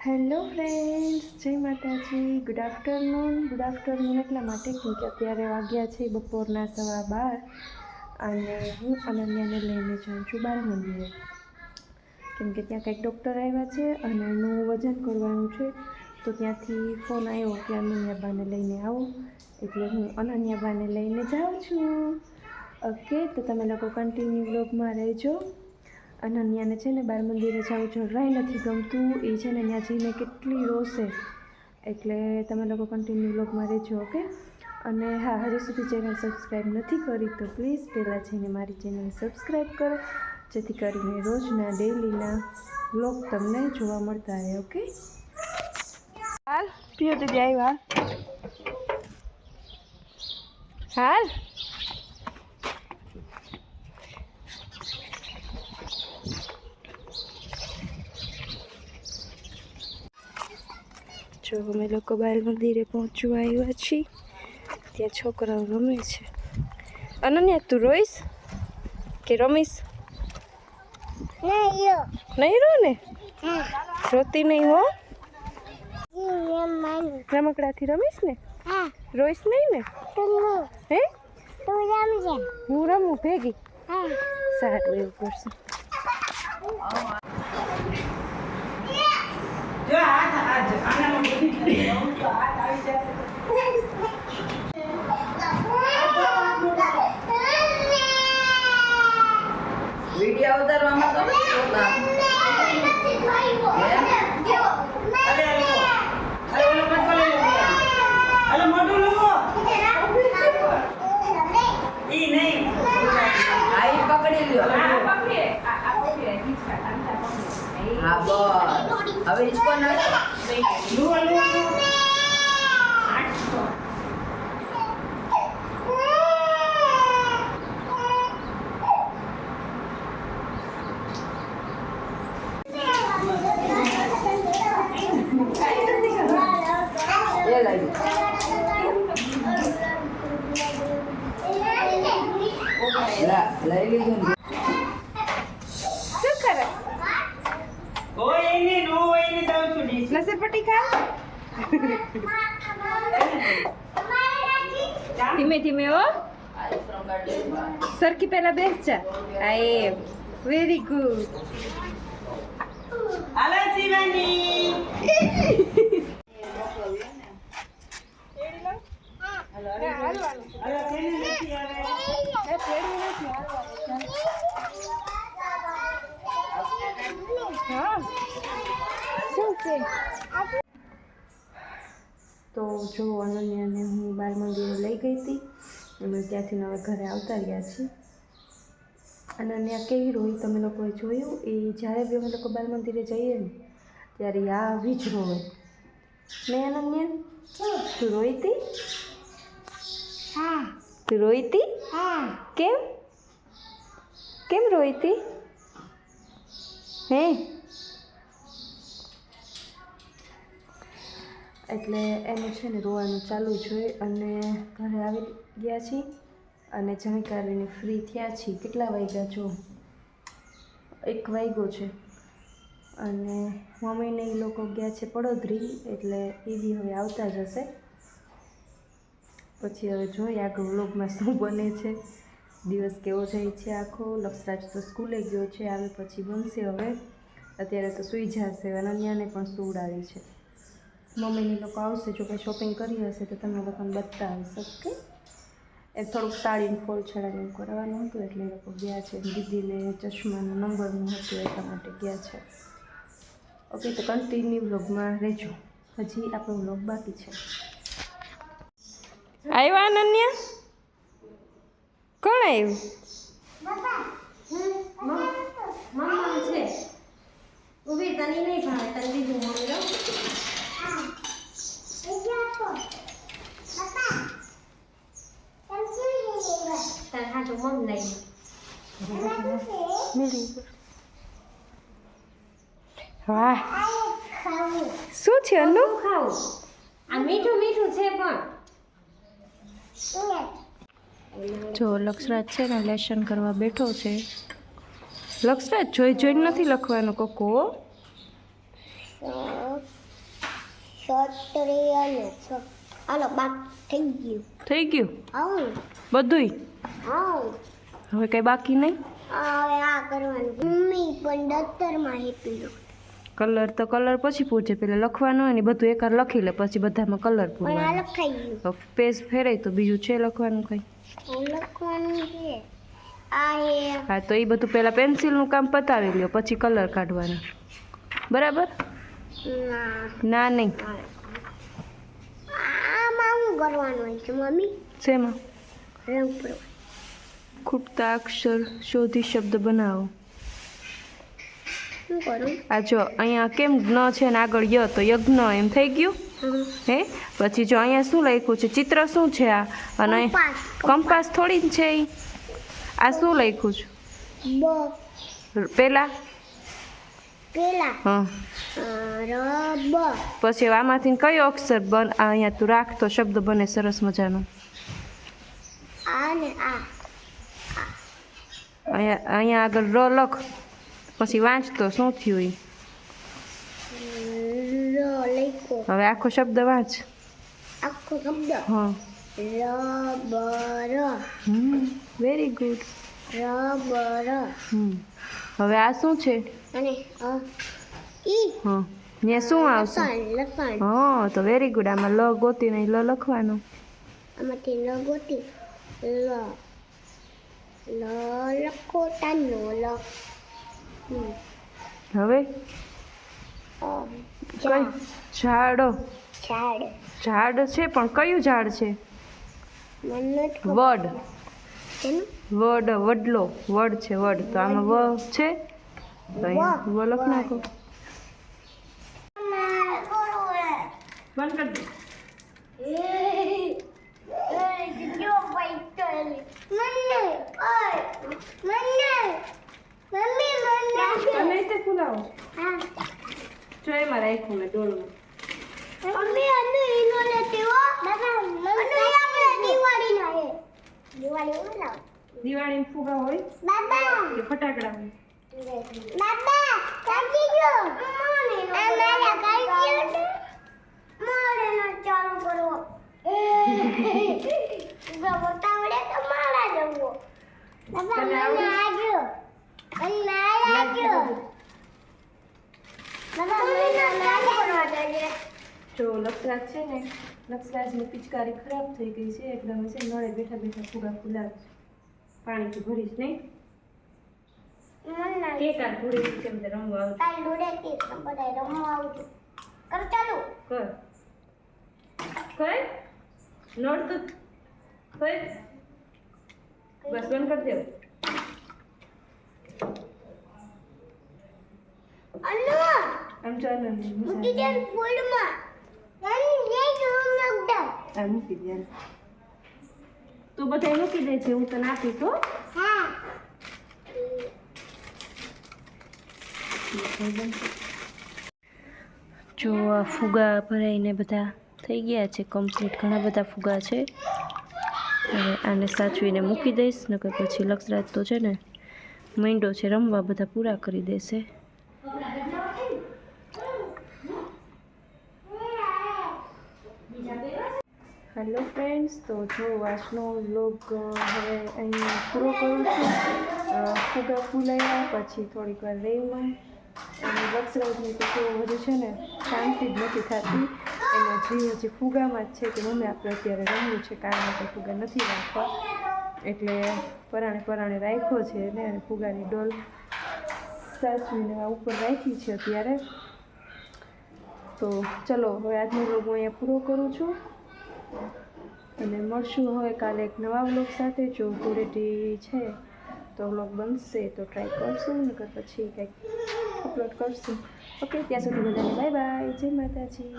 Hello friends, જય માતાજી. Good afternoon એટલા માટે કેમ કે અત્યારે વાગ્યા છે બપોરના 12:15 અને હું અનન્યાને લઈને જાઉં છું બાળ મંદિરે કેમ કે ત્યાં કંઈક ડૉક્ટર આવ્યા છે અને એનું વજન કરવાનું છે. તો ત્યાંથી ફોન આવ્યો કે અનન્યાબાને લઈને આવો, એટલે હું અનન્યાબાને લઈને જાઉં છું. ઓકે, તો તમે લોકો કન્ટિન્યુ વ્લોગમાં રહેજો. અનન્યાને છે ને બાળ મંદિરે જવું જરાય નથી ગમતું, એ છે ને ત્યાં જઈને કેટલી રોશે, એટલે તમે લોકો કન્ટિન્યુ વ્લોગમાં રહેજો. ઓકે, અને હા, હજુ સુધી ચેનલ સબસ્ક્રાઈબ નથી કરી તો પ્લીઝ પહેલાં જઈને મારી ચેનલ સબસ્ક્રાઈબ કરો, જેથી કરીને રોજના ડેઈલીના વ્લોગ તમને જોવા મળતા રહે. ઓકે, હાલ પિયો તો આવ્યા હાલ. જો અમે લોકો બાળ મંદિરે પહોંચવા આવ્યા છીએ, ત્યાં છોકરાઓ રમે છે. અનન્યા, તું રોઈશ કે રમીશ? નહીં રો ને, રોતી નહીં હો. રમકડાથી રમીશ ને, રોઈશ નહીં ને? હે, હું રમું ભેગી? સારું, એવું કરશું. વિડિયો ઉતારવામાં તો પકડી લ્યો. હા, બસ હવે હિચકો ના લઈ લીધું. શું કરે? લસરપટ્ટી ખા. ધીમે ધીમે હો, સરખી પહેલા બેસ જા. આ એ વેરી ગુડ. હાલો શિવાની. તો જો અનન્યાને હું બાળ મંદિરે લઈ ગઈ હતી અને ત્યાંથી હવે ઘરે આવતા રહ્યા છીએ. અનન્યા કેવી રોઈ તમે લોકોએ જોયું? એ જ્યારે બી અમે લોકો બાળ મંદિરે જઈએ ને ત્યારે આવી જ રોવે. મેં અનન્યા, તું રોઈ હતી? હા. તું રોઈ હતી? હા. કેમ કેમ રોઈ હતી? હે, એટલે એનું છે ને રોવાનું ચાલુ જ હોય. અને ઘરે આવી ગયા છીએ અને જમી કરીને ફ્રી થયા છીએ. કેટલા વાગ્યા જો? 1 વાગ્યો છે. અને મમ્મીને એ લોકો ગયા છે પડોદરી, એટલે એ બી હવે આવતા જ હશે. પછી હવે જોઈએ આગળ વ્લોગમાં શું બને છે, દિવસ કેવો જાય છે આખો. લક્ષરાજ તો સ્કૂલે ગયો છે, આવે પછી બનશે. હવે અત્યારે તો સૂઈ જશે. અનન્યાને પણ સુવડાવી છે. મમ્મીની લોકો આવશે, જો કંઈ શોપિંગ કરી હશે તો તમને લોકોને બતાવીશ. ઓકે, એ થોડુંક સાડીનું ફોલ છડાને કરાવવાનું હતું એટલે એ લોકો ગયા છે. દીદીને ચશ્માનું નંબરનું હતું એટલા માટે ગયા છે. ઓકે, તો કન્ટિન્યુ વ્લોગમાં રહેજો, હજી આપણો વ્લોગ બાકી છે. આવ્યા અનન્યા? કોણ આવ્યું? મમ્મા છે. ઉભી તને નહીં ભાવે, તને દીધું મમ્મી રહો. તાર હાટું મમ લઈ વાહ, શું છે અનુ? ખાવું આ મીઠું મીઠું છે પણ. જો લક્ષરાજ છે ને લેસન કરવા બેઠો છે. લક્ષરાજ જોઈ જોઈને નથી લખવાનું કોકો. સત્રિયને હાલો બાક થઈ ગયું થઈ ગયું આવું બધુંય? આવું હવે કઈ બાકી નહીં? હવે આ કરવાનું મમ્મી પણ દફતરમાં હેપી કલર તો કલર પછી પૂછે, પેલા લખવાનું હોય ને બધું એકવાર લખી લે પછી બધામાં કલર પણ આ પૂરવાનો. લખાઈ ગયું પેજ ફેરાય તો બીજું છે લખવાનું કઈ? લખવાનું છે આ હે હા તો એ બધું પહેલાં પેન્સિલનું કામ પતાવી લ્યો પછી કલર કાઢવાના, બરાબર? ના ના નહીં. આમાં શું કરવાનું હોય છે મમ્મી શેમાં? રંગ પૂરવા ખૂટતા અક્ષર શોધી શબ્દ બનાવો. શું કરું આ જો અહીંયા કેમ ન છે ને આગળ ય તો યજ્ઞ એમ થઈ ગયું હે. પછી જો અહીંયા શું લખ્યું છે, ચિત્ર શું છે આ? અને કંપાસ. કંપાસ થોડી જ છે ઈ. આ શું લખ્યું છે પેલા? પેલા હા. રબ પછી આમાંથી કયો અક્ષર બન અહીંયા તું રાખ તો શબ્દ બને સરસ મજાનો. આ ને આ અહીંયા આગળ ર લખ પછી વાંચ તો શું થયું ઈ. લખો હવે આખો શબ્દ વાંચ. આખો શબ્દ હા. Rubber very good. રબર હવે આ શું છે? અને ઈ હા ને શું આવશે? લસણ હા તો વેરી ગુડ. આમાં લ ગોતીને લ લખવાનો. આમાંથી લ ગોતી લ લખો તાનો લ હવે કઈ? ઝાડ. ઝાડ ઝાડ છે પણ કયું ઝાડ છે? મને વડ. તેનું વડ વડલો વડ છે વડ. તો આમાં વ છે તો અહીંયા વ લખ નાખો. બંધ કરી દે. તમે તે ફૂલાવો જો એમાં રાખ્યું મેં ડોલમાં. દિવાળીમાં ફુગા હોય કે ફટાકડા હોય? જો લક્ષરાજ છે ને, લક્ષરાજની પિચકારી ખરાબ થઈ ગઈ છે એટલે અમે છે નળે બેઠા બેઠા ફુગા ફુલાવીશ. પાણીથી ભરીશ નહીં કે કાલ ધૂળેટી છે બધા રમવા આવજો. કર કર નળ તો કર બસ બંધ કરી દેવું. આમ ચાલો આ મૂકી દે. તું બધા મૂકી દે છે હું તને આપીશ હો. જો આ ફુગા ભરાઈને બધા થઈ ગયા છે કમ્પ્લીટ. ઘણા બધા ફુગા છે. હવે આને સાચવીને મૂકી દઈશ નકર પછી લક્ષરાજ તો છે ને માંડો છે રમવા, બધા પૂરા કરી દેશે. હેલો ફ્રેન્ડ્સ, તો જો આજનો વ્લોગ હવે અહીંયા પૂરો કરું છું. ફુગા ફૂલાયા પછી થોડીક વાર રેમાં અને લક્ષરાજની તો હજુ છે ને શાંતિ જ નથી થતી. એનો જીવ હજી ફુગામાં જ છે કે મમ્મી આપણે અત્યારે રમવું છે, કારણ કે ફુગા નથી રાખવા એટલે પરાણે રાખ્યો છે ને ફુગાની ડોલ સાચવીને ઉપર રાખી છે અત્યારે. તો ચલો હવે આજનો વ્લોગ હું અહીંયા પૂરો કરું છું અને મળશું હવે કાલે એક નવા વ્લોગ સાથે. જો ધૂળેટી છે તો વ્લોગ બનશે તો ટ્રાય કરશું, નકર પછી કંઈક અપલોડ કરશું. ઓકે, ત્યાં સુધી બધાને બાય બાય, જય માતાજી.